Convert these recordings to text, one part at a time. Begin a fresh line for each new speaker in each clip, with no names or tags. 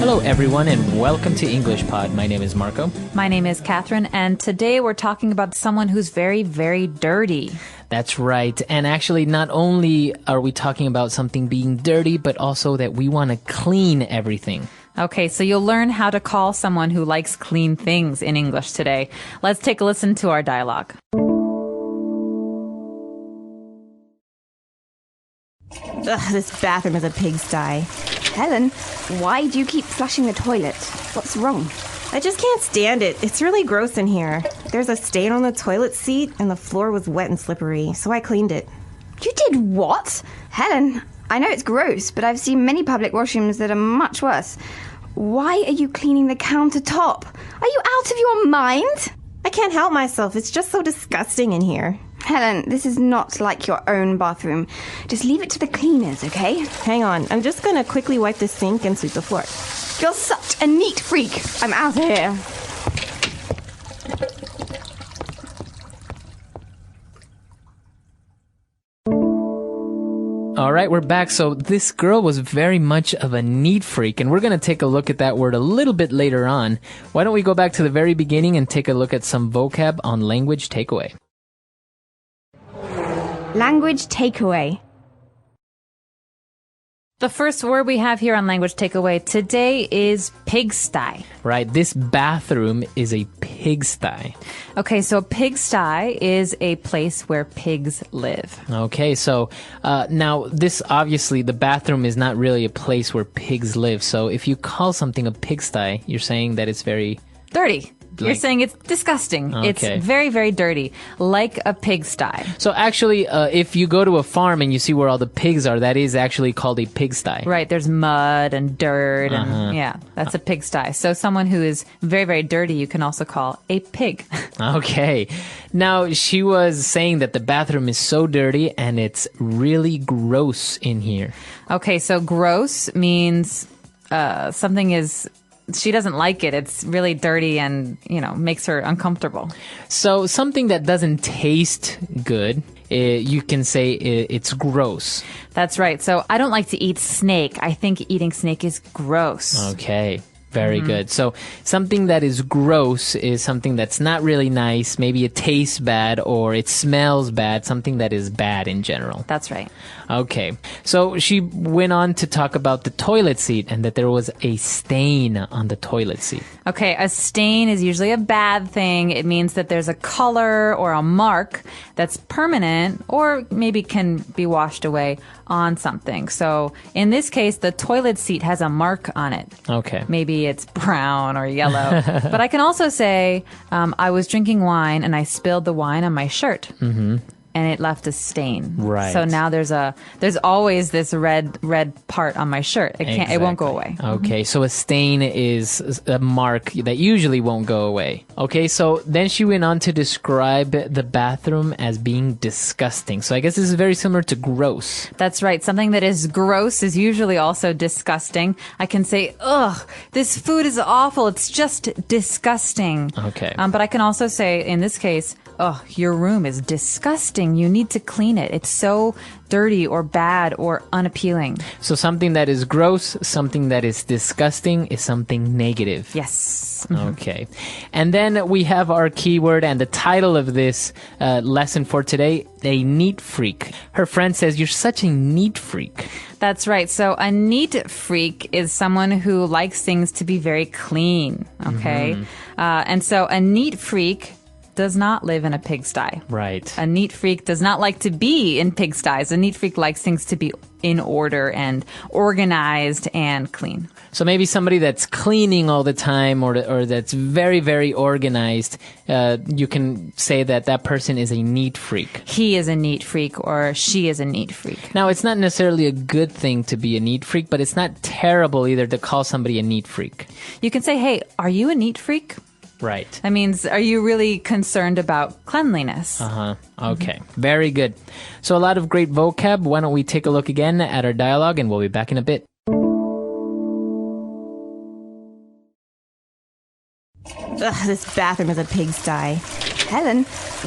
Hello, everyone, and welcome to English Pod. My name is Marco.
My name is Catherine, and today we're talking about someone who's very, very dirty.
That's right. And actually, not only are we talking about something being dirty, but also that we want to clean everything.
Okay, so you'll learn how to call someone who likes clean things in English today. Let's take a listen to our dialogue.
Ugh, this bathroom is a pigsty.
Helen, why do you keep flushing the toilet? What's wrong?
I just can't stand it. It's really gross in here. There's a stain on the toilet seat, and the floor was wet and slippery, so I cleaned it.
You did what? Helen, I know it's gross, but I've seen many public washrooms that are much worse. Why are you cleaning the countertop? Are you out of your mind?
I can't help myself. It's just so disgusting in here.
Helen, this is not like your own bathroom. Just leave it to the cleaners, okay?
Hang on. I'm just going to quickly wipe the sink and sweep the floor.
You're such a neat freak. I'm out of here.
All right, we're back. So this girl was very much of a neat freak, and we're going to take a look at that word a little bit later on. Why don't we go back to the very beginning and take a look at some vocab on language takeaway?
Language takeaway.
The first word we have here on language takeaway today is pigsty.
Right, this bathroom is a pigsty.
Okay, so a pigsty is a place where pigs live.
Okay, so now this obviously, the bathroom is not really a place where pigs live. So if you call something a pigsty, you're saying that it's very
Dirty. You're saying it's disgusting.
Okay.
It's very, very dirty, like a pigsty.
So actually, if you go to a farm and you see where all the pigs are, that is actually called a pigsty.
Right, there's mud and dirt, and yeah, that's a pigsty. So someone who is very, very dirty, you can also call a pig.
Okay. Now, she was saying that the bathroom is so dirty and it's really gross in here.
Okay, so gross means something is... She doesn't like it. It's really dirty and, makes her uncomfortable.
So something that doesn't taste good, you can say it's gross.
That's right. So I don't like to eat snake. I think eating snake is gross.
Okay. Very good. So something that is gross is something that's not really nice. Maybe it tastes bad or it smells bad. Something that is bad in general.
That's right.
Okay. So she went on to talk about the toilet seat and that there was a stain on the toilet seat.
Okay. A stain is usually a bad thing. It means that there's a color or a mark that's permanent or maybe can be washed away on something. So in this case, the toilet seat has a mark on it.
Okay.
Maybe it's brown or yellow. But I can also say, I was drinking wine and I spilled the wine on my shirt. Mm-hmm. And it left a stain.
Right.
So now there's always this red part on my shirt. It won't go away.
Okay, so a stain is a mark that usually won't go away. Okay, so then she went on to describe the bathroom as being disgusting. So I guess this is very similar to gross.
That's right. Something that is gross is usually also disgusting. I can say, ugh, this food is awful. It's just disgusting.
Okay.
But I can also say, in this case, oh, your room is disgusting. You need to clean it. It's so dirty or bad or unappealing.
So something that is gross, something that is disgusting is something negative.
Yes.
Okay. And then we have our keyword and the title of this lesson for today, a neat freak. Her friend says, you're such a neat freak.
That's right. So a neat freak is someone who likes things to be very clean. Okay. And so a neat freak does not live in a pigsty.
Right.
A neat freak does not like to be in pigsties. A neat freak likes things to be in order and organized and clean.
So maybe somebody that's cleaning all the time or that's very, very organized, you can say that that person is a neat freak.
He is a neat freak or she is a neat freak.
Now, it's not necessarily a good thing to be a neat freak, but it's not terrible either to call somebody a neat freak.
You can say, hey, are you a neat freak?
Right.
That means, are you really concerned about cleanliness?
Okay. Very good. So a lot of great vocab. Why don't we take a look again at our dialogue and we'll be back in a bit.
Ugh, this bathroom is a pigsty.
Helen,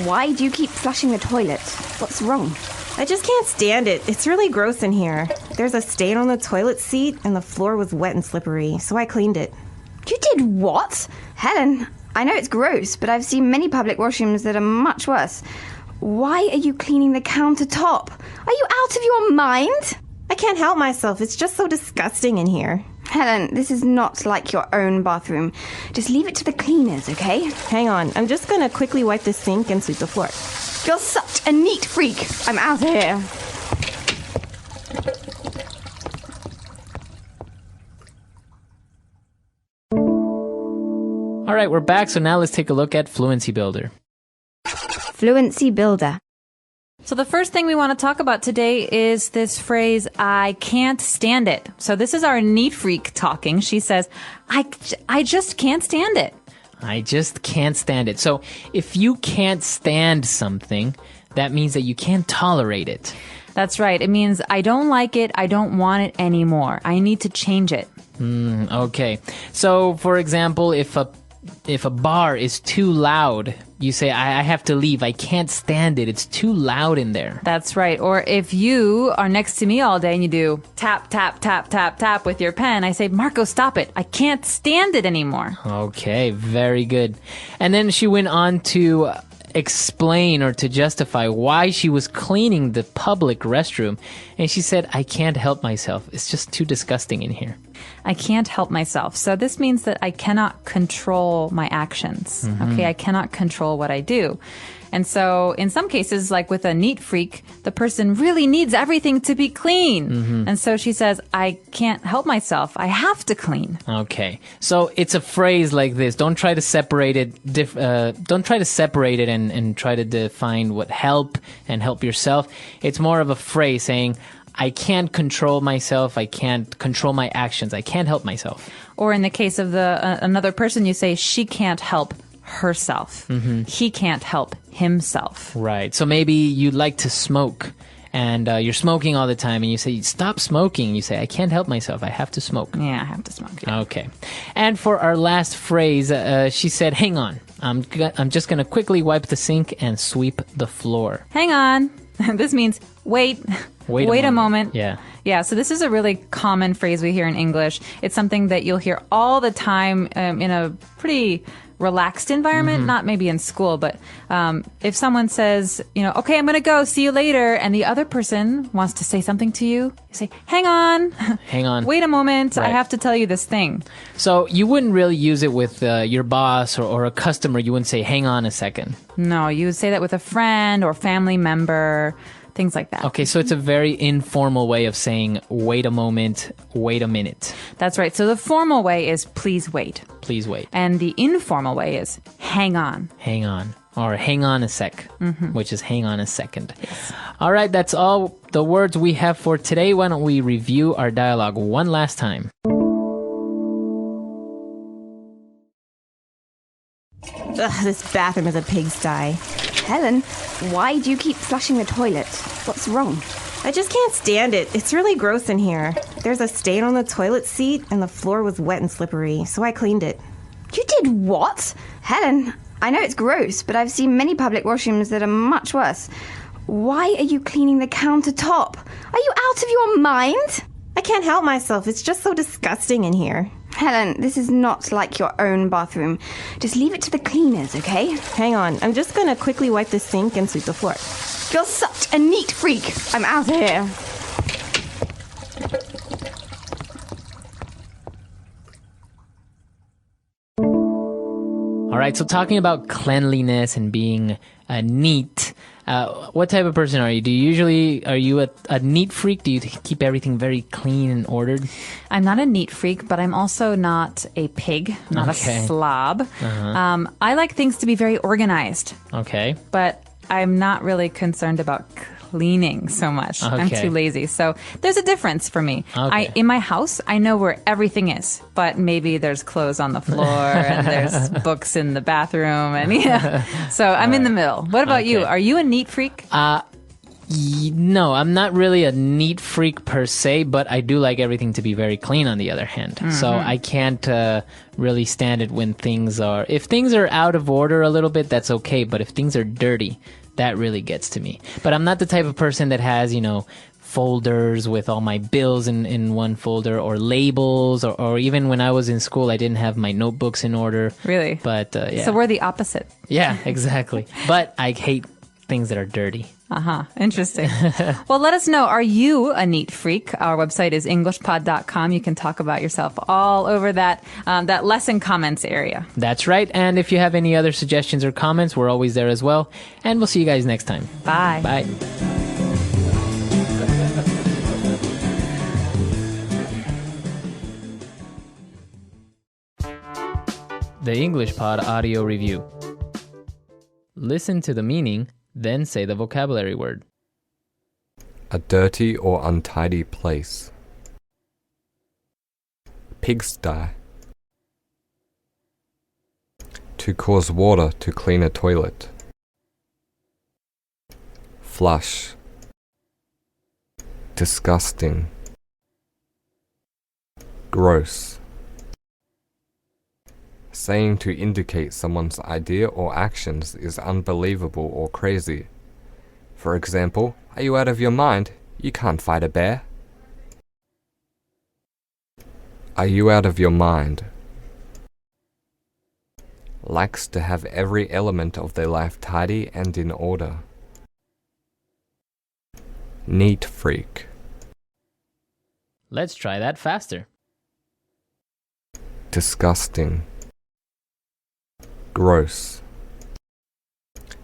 why do you keep flushing the toilet? What's wrong?
I just can't stand it. It's really gross in here. There's a stain on the toilet seat, and the floor was wet and slippery, so I cleaned it.
You did what? Helen, I know it's gross, but I've seen many public washrooms that are much worse. Why are you cleaning the countertop? Are you out of your mind?
I can't help myself. It's just so disgusting in here.
Helen, this is not like your own bathroom. Just leave it to the cleaners, okay?
Hang on. I'm just gonna quickly wipe the sink and sweep the floor.
You're such a neat freak. I'm out of here.
All right, we're back. So now let's take a look at Fluency Builder.
Fluency Builder.
So the first thing we want to talk about today is this phrase, I can't stand it. So this is our neat freak talking. She says, I just can't stand it.
I just can't stand it. So if you can't stand something, that means that you can't tolerate it.
That's right. It means I don't like it. I don't want it anymore. I need to change it.
Okay. So for example, if a bar is too loud, you say, I have to leave. I can't stand it. It's too loud in there.
That's right. Or if you are next to me all day and you do tap, tap, tap, tap, tap with your pen, I say, Marco, stop it. I can't stand it anymore.
Okay, very good. And then she went on to explain or to justify why she was cleaning the public restroom. And she said, I can't help myself. It's just too disgusting in here.
I can't help myself. So this means that I cannot control my actions. Okay, I cannot control what I do. And so in some cases, like with a neat freak, the person really needs everything to be clean. And so she says, I can't help myself. I have to clean.
Okay. So it's a phrase like this. Don't try to separate it. Don't try to separate it and try to define what help and help yourself. It's more of a phrase saying, I can't control myself. I can't control my actions. I can't help myself.
Or in the case of another person, you say, she can't help herself. He can't help himself.
Right. So maybe you like to smoke and you're smoking all the time and you say, stop smoking. You say, I can't help myself. I have to smoke.
Yeah, I have to smoke. Yeah.
Okay. And for our last phrase, she said, hang on. I'm just going to quickly wipe the sink and sweep the floor.
Hang on. This means wait. Wait a moment.
Yeah.
Yeah, so this is a really common phrase we hear in English. It's something that you'll hear all the time in a pretty relaxed environment, not maybe in school, but if someone says, okay, I'm going to go, see you later, and the other person wants to say something to you, you say, hang on.
Hang on.
Wait a moment.
Right.
I have to tell you this thing.
So you wouldn't really use it with your boss or a customer. You wouldn't say, hang on a second.
No, you would say that with a friend or family member. Things like that.
Okay, so it's a very informal way of saying, wait a moment, wait a minute.
That's right. So the formal way is please wait.
Please wait.
And the informal way is hang on.
Hang on. Or hang on a sec, which is hang on a second. Yes. All right, that's all the words we have for today. Why don't we review our dialogue one last time?
Ugh, this bathroom is a pigsty.
Helen, why do you keep flushing the toilet? What's wrong?
I just can't stand it. It's really gross in here. There's a stain on the toilet seat, and the floor was wet and slippery, so I cleaned it.
You did what? Helen, I know it's gross, but I've seen many public washrooms that are much worse. Why are you cleaning the countertop? Are you out of your mind?
I can't help myself. It's just so disgusting in here.
Helen, this is not like your own bathroom. Just leave it to the cleaners, okay?
Hang on. I'm just gonna quickly wipe the sink and sweep the floor.
You're such a neat freak. I'm out of here.
All right, so talking about cleanliness and being neat, what type of person are you? Are you a neat freak? Do you keep everything very clean and ordered?
I'm not a neat freak, but I'm also not a pig, not a slob. I like things to be very organized.
Okay.
But I'm not really concerned about cleaning so much. I'm too lazy. So there's a difference for me.
Okay.
In my house, I know where everything is, but maybe there's clothes on the floor and there's books in the bathroom, and so I'm in the middle. What about you? Are you a neat freak?
No, I'm not really a neat freak per se, but I do like everything to be very clean on the other hand. So I can't really stand it when if things are out of order a little bit, that's okay. But if things are dirty, that really gets to me. But I'm not the type of person that has, folders with all my bills in one folder, or labels, or even when I was in school, I didn't have my notebooks in order.
Really?
But yeah.
So we're the opposite.
Yeah, exactly. But I hate things that are dirty.
Interesting. Well, let us know. Are you a neat freak? Our website is englishpod.com. You can talk about yourself all over that lesson comments area.
That's right. And if you have any other suggestions or comments, we're always there as well. And we'll see you guys next time.
Bye.
Bye. The English Pod Audio Review. Listen to the meaning, then say the vocabulary word.
A dirty or untidy place. Pigsty. To cause water to clean a toilet. Flush. Disgusting. Gross. Saying to indicate someone's idea or actions is unbelievable or crazy. For example, are you out of your mind? You can't fight a bear. Are you out of your mind? Likes to have every element of their life tidy and in order. Neat freak.
Let's try that faster.
Disgusting. Gross.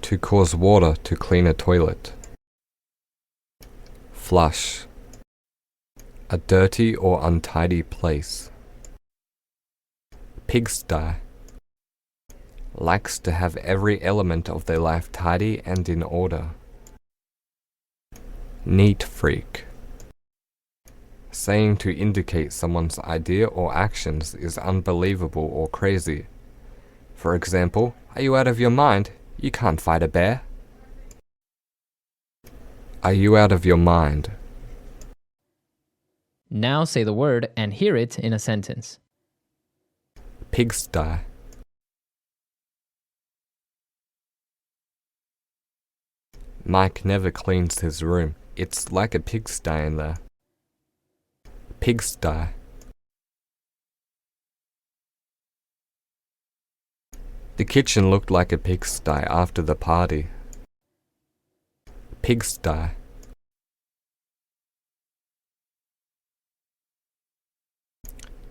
To cause water to clean a toilet. Flush. A dirty or untidy place. Pigsty. Likes to have every element of their life tidy and in order. Neat freak. Saying to indicate someone's idea or actions is unbelievable or crazy. For example, are you out of your mind? You can't fight a bear. Are you out of your mind?
Now say the word and hear it in a sentence.
Pigsty. Mike never cleans his room. It's like a pigsty in there. Pigsty. The kitchen looked like a pigsty after the party. Pigsty.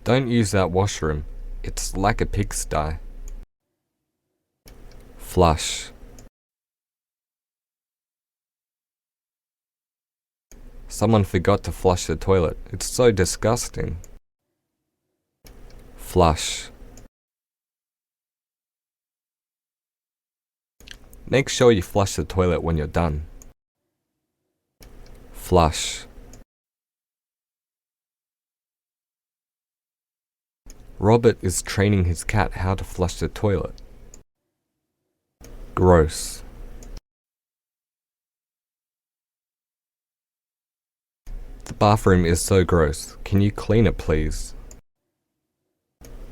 Don't use that washroom. It's like a pigsty. Flush. Someone forgot to flush the toilet. It's so disgusting. Flush. Make sure you flush the toilet when you're done. Flush. Robert is training his cat how to flush the toilet. Gross. The bathroom is so gross. Can you clean it, please?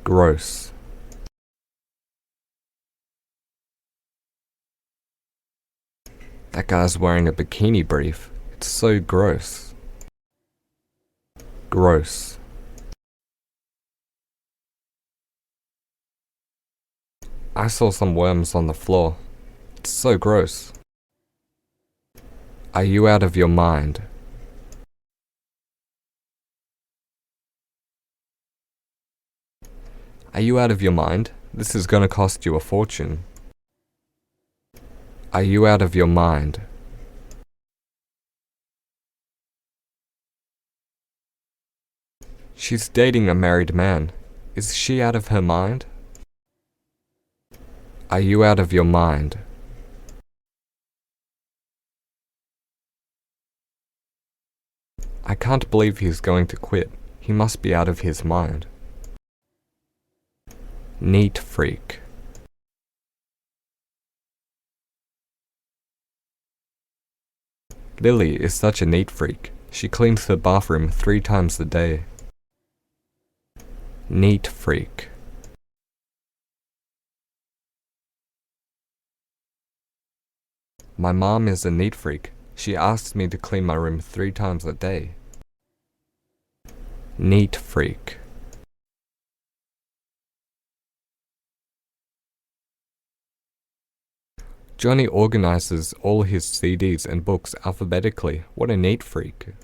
Gross. That guy's wearing a bikini brief. It's so gross. Gross. I saw some worms on the floor. It's so gross. Are you out of your mind? Are you out of your mind? This is gonna cost you a fortune. Are you out of your mind? She's dating a married man. Is she out of her mind? Are you out of your mind? I can't believe he's going to quit. He must be out of his mind. Neat freak. Lily is such a neat freak. She cleans her bathroom 3 times a day. Neat freak. My mom is a neat freak. She asks me to clean my room 3 times a day. Neat freak. Johnny organizes all his CDs and books alphabetically. What a neat freak.